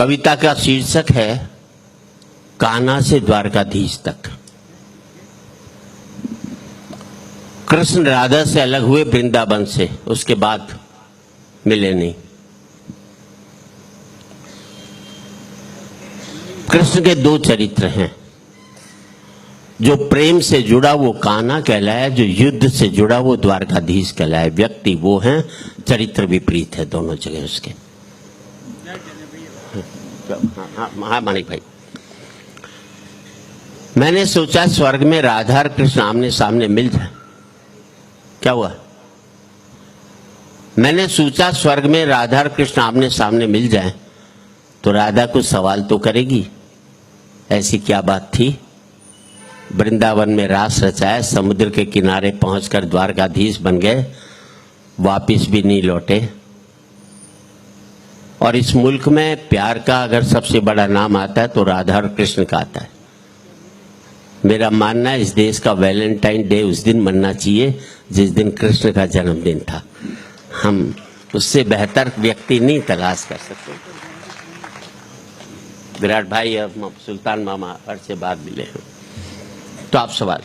कविता का शीर्षक है कान्हा से द्वारकाधीश तक। कृष्ण राधा से अलग हुए वृंदावन से, उसके बाद मिले नहीं। कृष्ण के दो चरित्र हैं, जो प्रेम से जुड़ा वो कान्हा कहलाया, जो युद्ध से जुड़ा वो द्वारकाधीश कहलाया। व्यक्ति वो हैं, चरित्र विपरीत है दोनों जगह उसके। हाँ मानिक भाई, मैंने सोचा स्वर्ग में राधा और कृष्ण आमने सामने मिल जाए। क्या हुआ? मैंने सोचा स्वर्ग में राधा और कृष्ण आमने सामने मिल जाए तो राधा कुछ सवाल तो करेगी। ऐसी क्या बात थी? वृंदावन में रास रचाया, समुद्र के किनारे पहुंचकर द्वारकाधीश बन गए, वापिस भी नहीं लौटे। और इस मुल्क में प्यार का अगर सबसे बड़ा नाम आता है तो राधा और कृष्ण का आता है। मेरा मानना है इस देश का वैलेंटाइन डे उस दिन मनना चाहिए जिस दिन कृष्ण का जन्मदिन था। हम उससे बेहतर व्यक्ति नहीं तलाश कर सकते। विराट भाई और सुल्तान मामा हर से बाद मिले हैं, तो आप सवाल।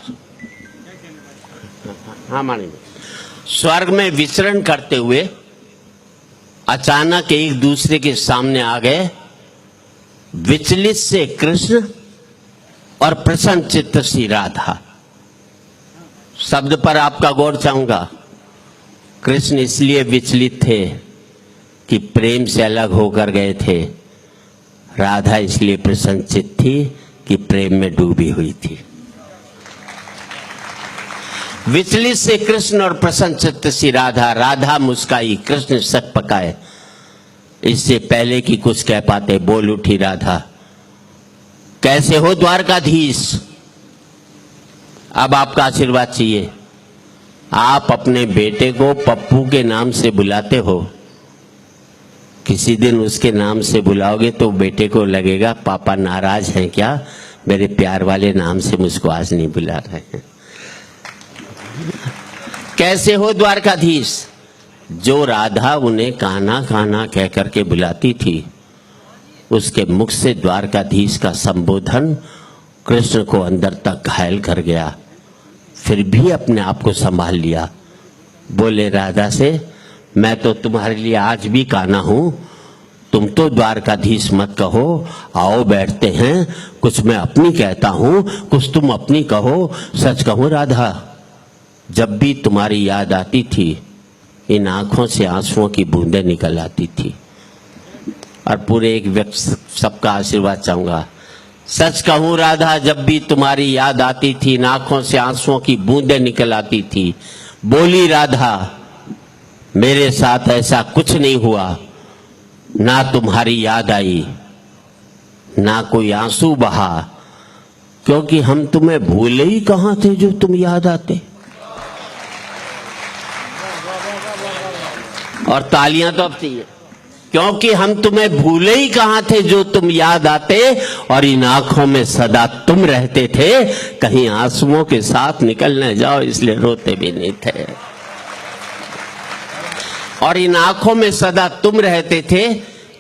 हाँ मानेंगे। स्वर्ग में विचरण करते हुए अचानक एक दूसरे के सामने आ गए, विचलित से कृष्ण और प्रसन्न चित्त सी राधा। शब्द पर आपका गौर चाहूंगा। कृष्ण इसलिए विचलित थे कि प्रेम से अलग होकर गए थे, राधा इसलिए प्रसन्नचित्त थी कि प्रेम में डूबी हुई थी। विचलित से कृष्ण और प्रसन्नचित्त सी राधा। राधा मुस्काई, कृष्ण सक पकाए। इससे पहले कि कुछ कह पाते बोल उठी राधा, कैसे हो द्वारकाधीश? अब आपका आशीर्वाद चाहिए। आप अपने बेटे को पप्पू के नाम से बुलाते हो, किसी दिन उसके नाम से बुलाओगे तो बेटे को लगेगा पापा नाराज हैं क्या, मेरे प्यार वाले नाम से मुझको आज नहीं बुला रहे हैं। कैसे हो द्वारकाधीश? जो राधा उन्हें कान्हा कान्हा कह करके बुलाती थी, उसके मुख से द्वारकाधीश का संबोधन कृष्ण को अंदर तक घायल कर गया। फिर भी अपने आप को संभाल लिया। बोले राधा से, मैं तो तुम्हारे लिए आज भी कान्हा हूं, तुम तो द्वारकाधीश मत कहो। आओ बैठते हैं, कुछ मैं अपनी कहता हूं, कुछ तुम अपनी कहो। सच कहूं राधा, जब भी तुम्हारी याद आती थी इन आंखों से आंसुओं की बूंदें निकल आती थी। और पूरे एक व्यक्ति सबका आशीर्वाद चाहूंगा। सच कहूं राधा, जब भी तुम्हारी याद आती थी इन आंखों से आंसुओं की बूंदें निकल आती थी। बोली राधा, मेरे साथ ऐसा कुछ नहीं हुआ, ना तुम्हारी याद आई ना कोई आंसू बहा, क्योंकि हम तुम्हें भूले ही कहां थे जो तुम याद आते। और तालियां तो अब चाहिए, क्योंकि हम तुम्हें भूले ही कहां थे जो तुम याद आते, और इन आंखों में सदा तुम रहते थे, कहीं आंसुओं के साथ निकल न जाओ इसलिए रोते भी नहीं थे। और इन आंखों में सदा तुम रहते थे,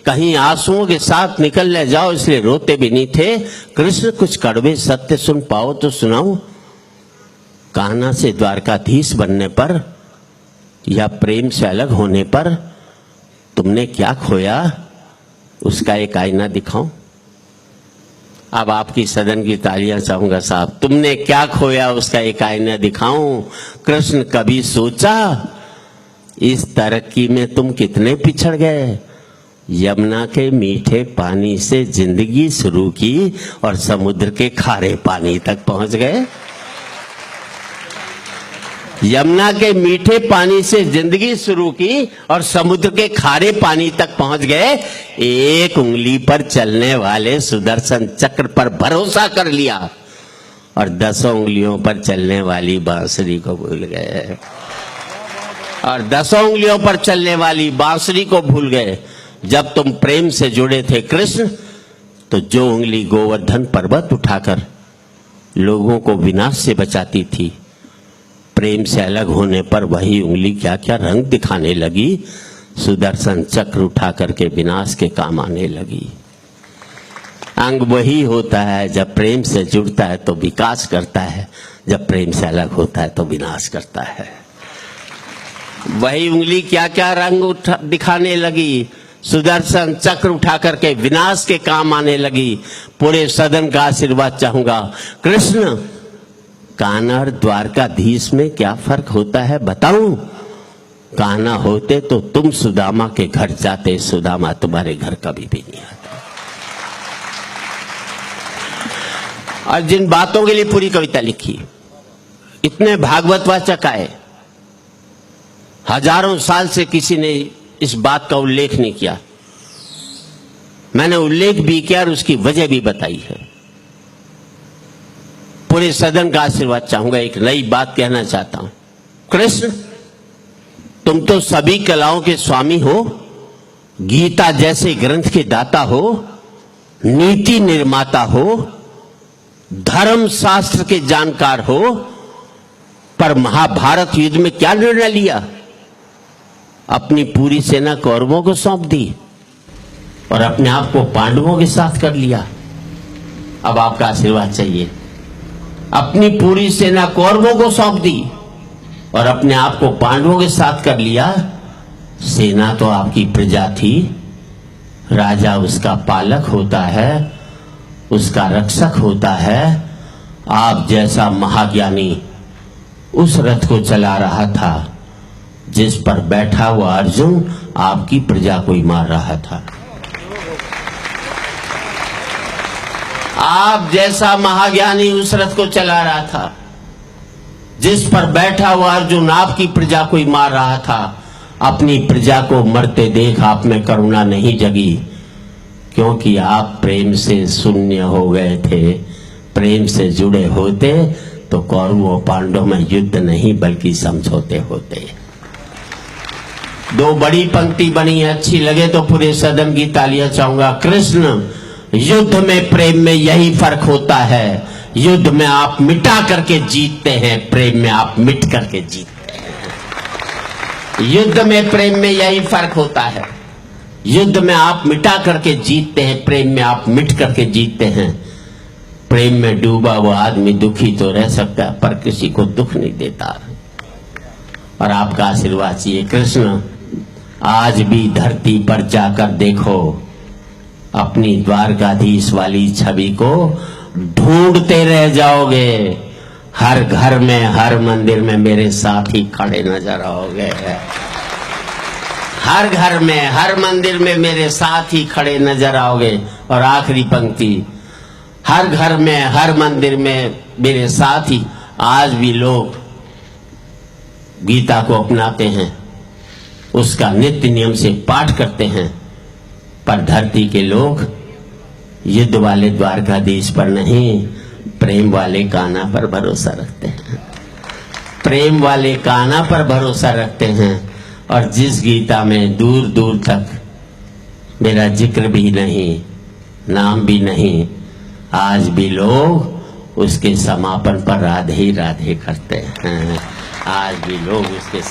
कहीं आंसुओं के साथ निकल न जाओ इसलिए रोते भी नहीं थे। कृष्ण कुछ कड़वे सत्य सुन पाओ तो सुनाओ। कान्हा से द्वारकाधीश बनने पर या प्रेम से अलग होने पर तुमने क्या खोया, उसका एक आईना दिखाऊं। अब आपकी सदन की तालियां चाहूंगा साहब। तुमने क्या खोया, उसका एक आईना दिखाऊं। कृष्ण कभी सोचा इस तरक्की में तुम कितने पिछड़ गए। यमुना के मीठे पानी से जिंदगी शुरू की और समुद्र के खारे पानी तक पहुंच गए। यमुना के मीठे पानी से जिंदगी शुरू की और समुद्र के खारे पानी तक पहुंच गए। एक उंगली पर चलने वाले सुदर्शन चक्र पर भरोसा कर लिया और 10 उंगलियों पर चलने वाली बांसुरी को भूल गए। और 10 उंगलियों पर चलने वाली बांसुरी को भूल गए। जब तुम प्रेम से जुड़े थे कृष्ण, तो जो उंगली गोवर्धन पर्वत उठाकर लोगों को विनाश से बचाती थी, प्रेम से अलग होने पर वही उंगली क्या क्या रंग दिखाने लगी। सुदर्शन चक्र उठा करके विनाश के काम आने लगी। अंग वही होता है जब प्रेम से जुड़ता है तो विकास करता है, जब प्रेम से अलग होता है तो विनाश करता है। वही उंगली क्या क्या रंग दिखाने लगी, सुदर्शन चक्र उठा करके विनाश के काम आने लगी। पूरे सदन का आशीर्वाद चाहूंगा। कृष्ण, कान्हा और द्वारकाधीश में क्या फर्क होता है बताऊं? कान्हा होते तो तुम सुदामा के घर जाते, सुदामा तुम्हारे घर कभी भी नहीं आता। और जिन बातों के लिए पूरी कविता लिखी, इतने भागवत वाचक आए, हजारों साल से किसी ने इस बात का उल्लेख नहीं किया। मैंने उल्लेख भी किया और उसकी वजह भी बताई है। पूरे सदन का आशीर्वाद चाहूंगा। एक नई बात कहना चाहता हूं। कृष्ण, तुम तो सभी कलाओं के स्वामी हो, गीता जैसे ग्रंथ के दाता हो, नीति निर्माता हो, धर्म शास्त्र के जानकार हो, पर महाभारत युद्ध में क्या निर्णय लिया? अपनी पूरी सेना कौरवों को सौंप दी और अपने आप को पांडवों के साथ कर लिया। अब आपका आशीर्वाद चाहिए। अपनी पूरी सेना कौरवों को सौंप दी और अपने आप को पांडवों के साथ कर लिया। सेना तो आपकी प्रजा थी, राजा उसका पालक होता है, उसका रक्षक होता है। आप जैसा महाज्ञानी उस रथ को चला रहा था जिस पर बैठा हुआ अर्जुन आपकी प्रजा को ही मार रहा था। आप जैसा महाज्ञानी उस रथ को चला रहा था जिस पर बैठा हुआ अर्जुन आपकी प्रजा को ही मार रहा था। अपनी प्रजा को मरते देख आप में करुणा नहीं जगी, क्योंकि आप प्रेम से शून्य हो गए थे। प्रेम से जुड़े होते तो कौरवों पांडवों में युद्ध नहीं बल्कि समझौते होते। दो बड़ी पंक्ति बनी है, अच्छी लगे तो पूरे सदन की तालियां चाहूंगा। कृष्ण, युद्ध में प्रेम में यही फर्क होता है। युद्ध में आप मिटा करके जीतते हैं, प्रेम में आप मिट करके जीतते हैं। युद्ध में प्रेम में यही फर्क होता है। युद्ध में आप मिटा करके जीतते हैं, प्रेम में आप मिट करके जीतते हैं। प्रेम में डूबा हुआ आदमी दुखी तो रह सकता है पर किसी को दुख नहीं देता। और आपका आशीर्वाद चाहिए। कृष्ण, आज भी धरती पर जाकर देखो, अपनी द्वारकाधीश वाली छवि को ढूंढते रह जाओगे। हर घर में, हर मंदिर में मेरे साथ ही खड़े नजर आओगे। हर घर में, हर मंदिर में मेरे साथ ही खड़े नजर आओगे। और आखिरी पंक्ति, हर घर में, हर मंदिर में मेरे साथ ही। आज भी लोग गीता को अपनाते हैं, उसका नित्य नियम से पाठ करते हैं, पर धरती के लोग युद्ध वाले द्वारकाधीश पर नहीं, प्रेम वाले कान्हा पर भरोसा रखते हैं। प्रेम वाले कान्हा पर भरोसा रखते हैं। और जिस गीता में दूर दूर तक मेरा जिक्र भी नहीं, नाम भी नहीं, आज भी लोग उसके समापन पर राधे राधे करते हैं। आज भी लोग उसके